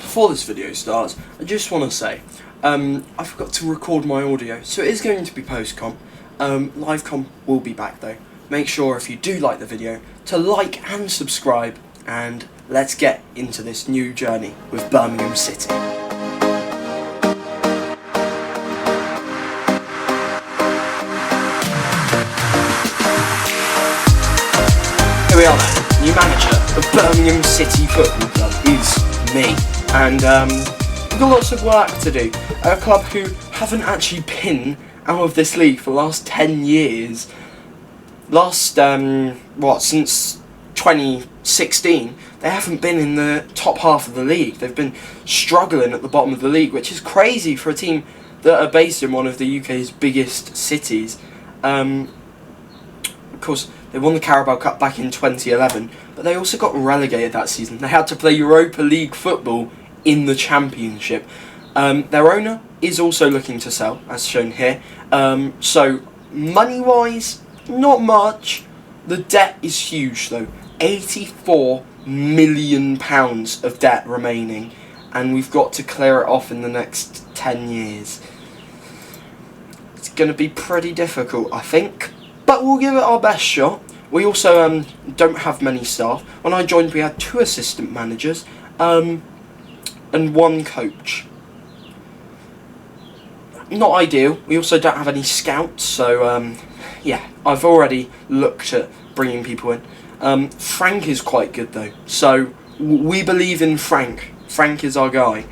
before this video starts, I just want to say, I forgot to record my audio, so it is going to be post-com. Live-com will be back though. Make sure if you do like the video, to like and subscribe, and let's get into this new journey with Birmingham City. Here we are then, new manager of Birmingham City Football Club is me, and we've got lots of work to do. A club who haven't actually been out of this league for the last 10 years. Since 2016, they haven't been in the top half of the league. They've been struggling at the bottom of the league, which is crazy for a team that are based in one of the UK's biggest cities. Of course, they won the Carabao Cup back in 2011, but they also got relegated that season. They had to play Europa League football in the Championship. Their owner is also looking to sell, as shown here. So, money-wise, not much. The debt is huge, though. £84 million of debt remaining, and we've got to clear it off in the next 10 years. It's going to be pretty difficult, I think, but we'll give it our best shot. We also don't have many staff. When I joined, we had 2 assistant managers and 1 coach. Not ideal. We also don't have any scouts, so yeah, I've already looked at bringing people in. Frank is quite good though, so we believe in Frank. Frank is our guy,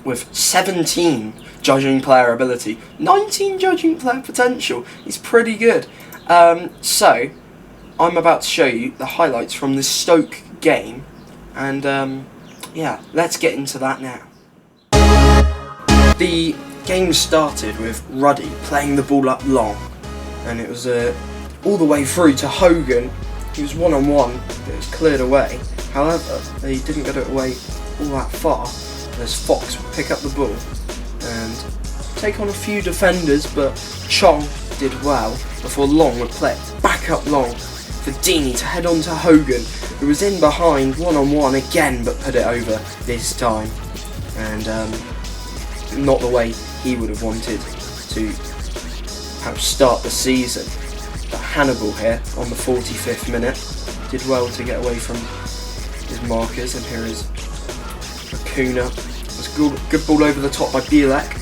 with 17 judging player ability, 19 judging player potential. He's pretty good. So I'm about to show you the highlights from this Stoke game, and yeah, let's get into that now. The game started with Ruddy playing the ball up long, and it was all the way through to Hogan. He was one-on-one, but it was cleared away. However, they didn't get it away all that far, as Fox would pick up the ball and take on a few defenders, but Chong did well before Long would play it back up long for Deeney to head on to Hogan, who was in behind one-on-one again, but put it over this time. And not the way he would have wanted to perhaps start the season. But Hannibal here on the 45th minute did well to get away from his markers, and here is Acuna. It was good ball over the top by Bielek.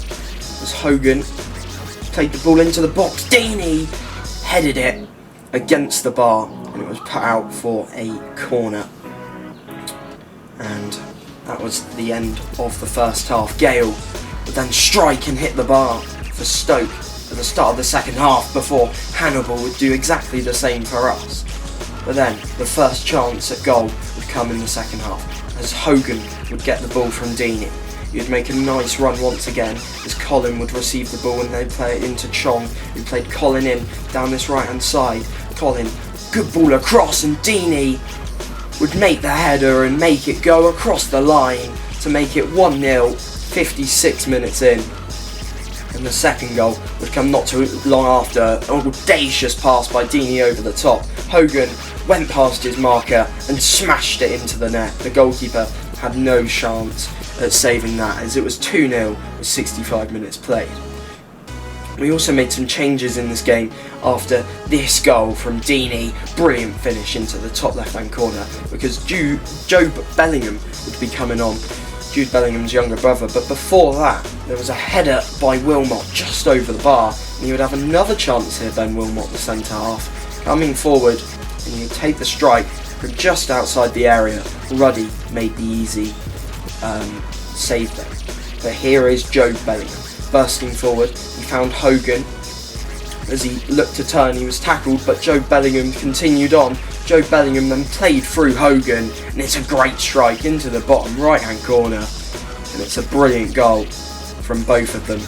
As Hogan played the ball into the box, Deeney headed it against the bar, and it was put out for a corner. And that was the end of the first half. Gale would then strike and hit the bar for Stoke at the start of the second half, before Hannibal would do exactly the same for us. But then the first chance at goal would come in the second half, as Hogan would get the ball from Deeney. He would make a nice run once again, as Colin would receive the ball and they'd play it into Chong, who played Colin in down this right hand side. Colin, good ball across, and Deeney would make the header and make it go across the line to make it 1-0, 56 minutes in. And the second goal would come not too long after. An audacious pass by Deeney over the top. Hogan went past his marker and smashed it into the net. The goalkeeper had no chance at saving that, as it was 2-0 with 65 minutes played. We also made some changes in this game after this goal from Deeney. Brilliant finish into the top left hand corner, because Joe Bellingham would be coming on, Jude Bellingham's younger brother. But before that, there was a header by Wilmot just over the bar, and he would have another chance here, Ben Wilmot, the centre half, coming forward, and he would take the strike from just outside the area. Ruddy made the easy save there. But here is Joe Bellingham bursting forward. He found Hogan. As he looked to turn, he was tackled, but Joe Bellingham continued on. Joe Bellingham then played through Hogan, and it's a great strike into the bottom right hand corner, and it's a brilliant goal from both of them.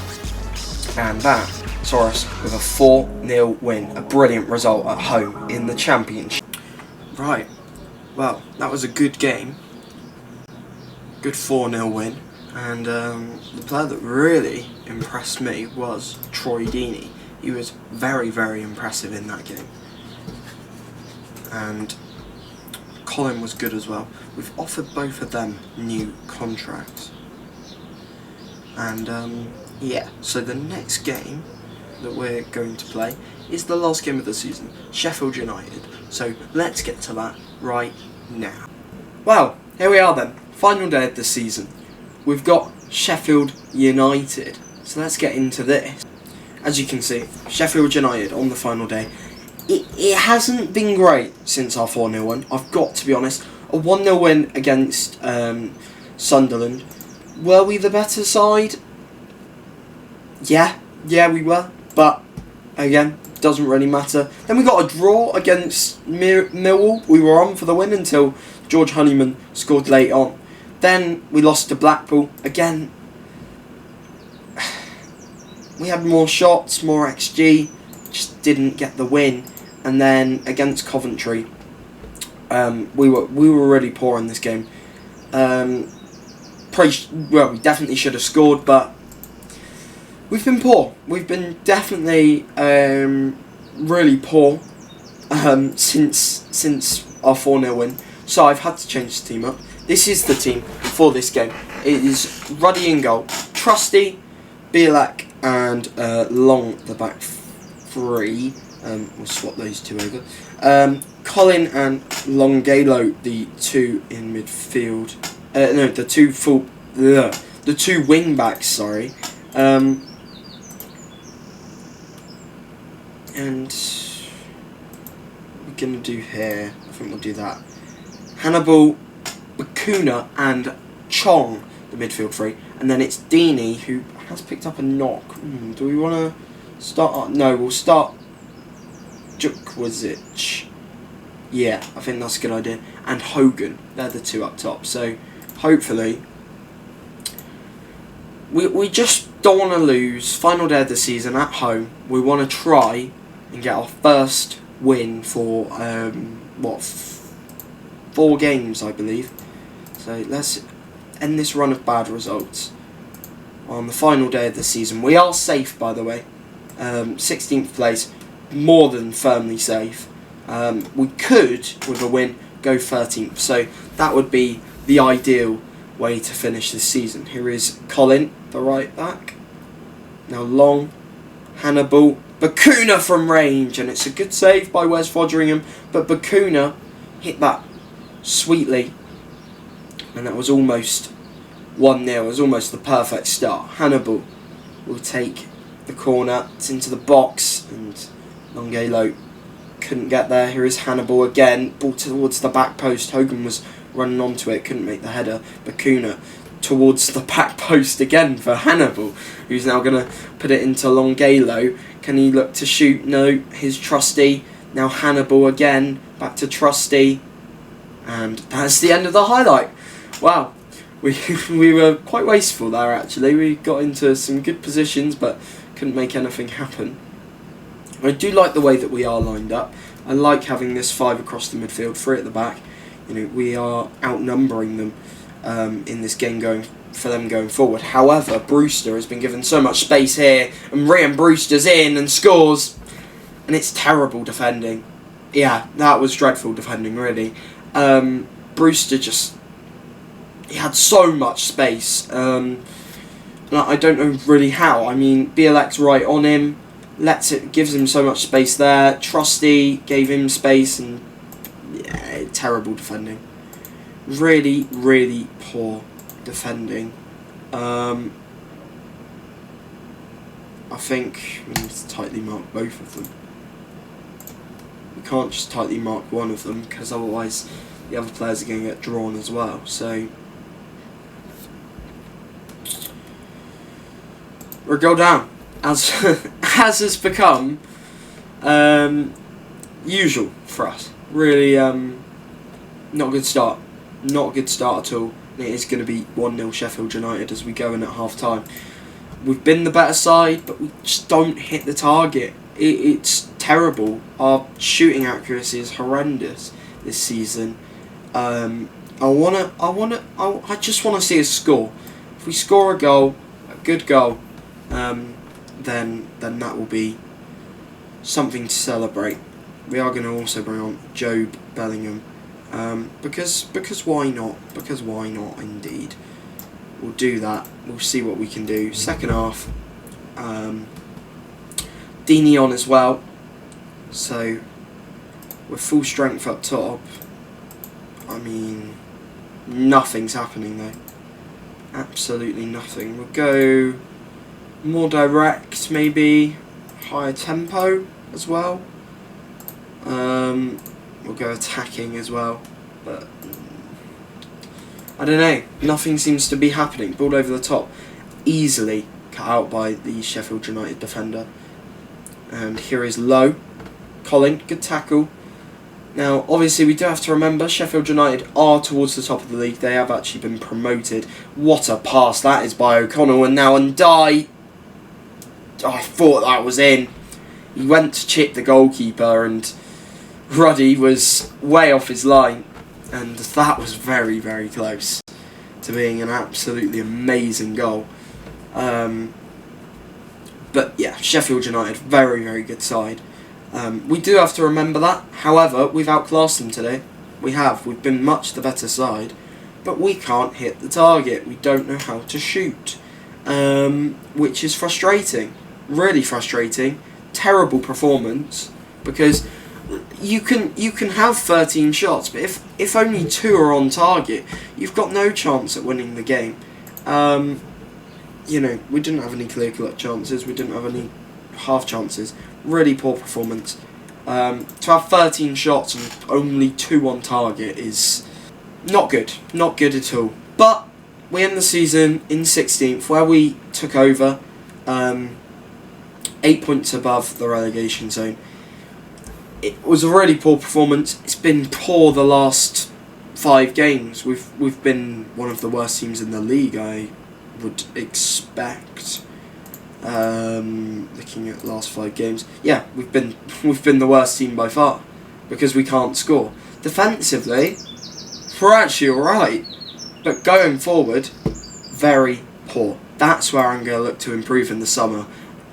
And that saw us with a 4-0 win, a brilliant result at home in the Championship. Right, well, that was a good game, good 4-0 win, and the player that really impressed me was Troy Deeney. He was very, very impressive in that game. And Colin was good as well. We've offered both of them new contracts. And yeah, so the next game that we're going to play is the last game of the season, Sheffield United. So let's get to that right now. Well, here we are then, final day of the season. We've got Sheffield United, so let's get into this. As you can see, Sheffield United on the final day. It hasn't been great since our 4-0 win, I've got to be honest. A 1-0 win against Sunderland. Were we the better side? Yeah, we were. But, again, doesn't really matter. Then we got a draw against Millwall. We were on for the win until George Honeyman scored late on. Then we lost to Blackpool. Again, we had more shots, more XG. Just didn't get the win. And then against Coventry, we were really poor in this game. We definitely should have scored, but we've been poor. We've been definitely really poor since our 4-0 win. So I've had to change the team up. This is the team for this game. It is Ruddy in goal, Trusty, Bielak, and Long the back three. We'll swap those two over. Colin and Longalo, the two in midfield. No, the two wing backs. Sorry. And what we're gonna do here, I think we'll do that. Hannibal, Bakuna, and Chong, the midfield three, and then it's Deeney who has picked up a knock. Do we want to start? No, we'll start Djukwazic. Yeah, I think that's a good idea. And Hogan, they're the two up top. So hopefully, we just don't want to lose. Final day of the season at home. We want to try and get our first win for 4 games, I believe. So let's end this run of bad results on the final day of the season. We are safe, by the way. 16th place, more than firmly safe. We could, with a win, go 13th. So that would be the ideal way to finish this season. Here is Colin, the right back. Now Long, Hannibal, Bakuna from range, and it's a good save by Wes Foderingham, but Bakuna hit that sweetly, and that was almost 1-0. It was almost the perfect start. Hannibal will take the corner, it's into the box, and Longalo couldn't get there. Here is Hannibal again, ball towards the back post. Hogan was running onto it, couldn't make the header. Bakuna towards the back post again for Hannibal, who's now going to put it into Longalo. Can he look to shoot? No, his Trusty. Now Hannibal again, back to Trusty. And that's the end of the highlight. Wow, we were quite wasteful there actually. We got into some good positions but couldn't make anything happen. I do like the way that we are lined up. I like having this 5 across the midfield, 3 at the back. You know, we are outnumbering them in this game going forward. However, Brewster has been given so much space here, and Ryan Brewster's in and scores, and it's terrible defending. Yeah, that was dreadful defending, really. Brewster he had so much space. I don't know really how. I mean, Bielak's right on him. Gives him so much space there. Trusty gave him space, and yeah, terrible defending. Really, really poor defending. I think we need to tightly mark both of them. We can't just tightly mark one of them, because otherwise the other players are going to get drawn as well. So we'll go down, as has become usual for us. Really, not a good start. Not a good start at all. It is going to be 1-0 Sheffield United as we go in at half time. We've been the better side, but we just don't hit the target. It's terrible. Our shooting accuracy is horrendous this season. I just want to see us score. If we score a goal, a good goal, then that will be something to celebrate. We are going to also bring on Job Bellingham Because why not? Because why not, indeed. We'll do that. We'll see what we can do. Second half, Deeney on as well. So, with full strength up top, I mean, nothing's happening though. Absolutely nothing. We'll go more direct, maybe higher tempo as well. We'll go attacking as well, but I don't know. Nothing seems to be happening. Ball over the top, easily cut out by the Sheffield United defender. And here is Lowe. Colin, good tackle. Now, obviously, we do have to remember Sheffield United are towards the top of the league. They have actually been promoted. What a pass that is by O'Connell, and now Ndai. I thought that was in. He went to chip the goalkeeper, and Ruddy was way off his line, and that was very, very close to being an absolutely amazing goal. But yeah, Sheffield United, very, very good side. We do have to remember that. However, we've outclassed them today. We've been much the better side, but we can't hit the target. We don't know how to shoot, which is frustrating, really frustrating. Terrible performance, because you can have 13 shots, but if only 2 are on target, you've got no chance at winning the game. You know, we didn't have any clear-cut chances. We didn't have any half chances. Really poor performance. To have 13 shots and only 2 on target is not good. Not good at all. But we end the season in 16th, where we took over, 8 points above the relegation zone. It was a really poor performance. It's been poor the last 5 games. We've been one of the worst teams in the league, I would expect. Looking at the last 5 games, yeah, we've been the worst team by far, because we can't score. Defensively, we're actually alright, but going forward, very poor. That's where I'm going to look to improve in the summer.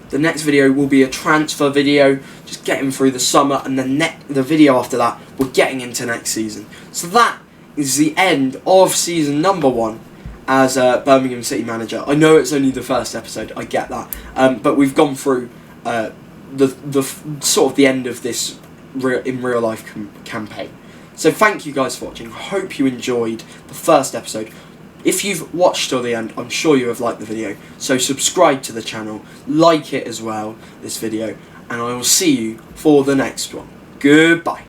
The next video will be a transfer video, just getting through the summer, and the video after that, we're getting into next season. So that is the end of season number 1 as a Birmingham City manager. I know it's only the first episode, I get that, but we've gone through the sort of the end of this in real life campaign. So thank you guys for watching. I hope you enjoyed the first episode. If you've watched till the end, I'm sure you have liked the video. So subscribe to the channel, like it as well, this video, and I will see you for the next one. Goodbye.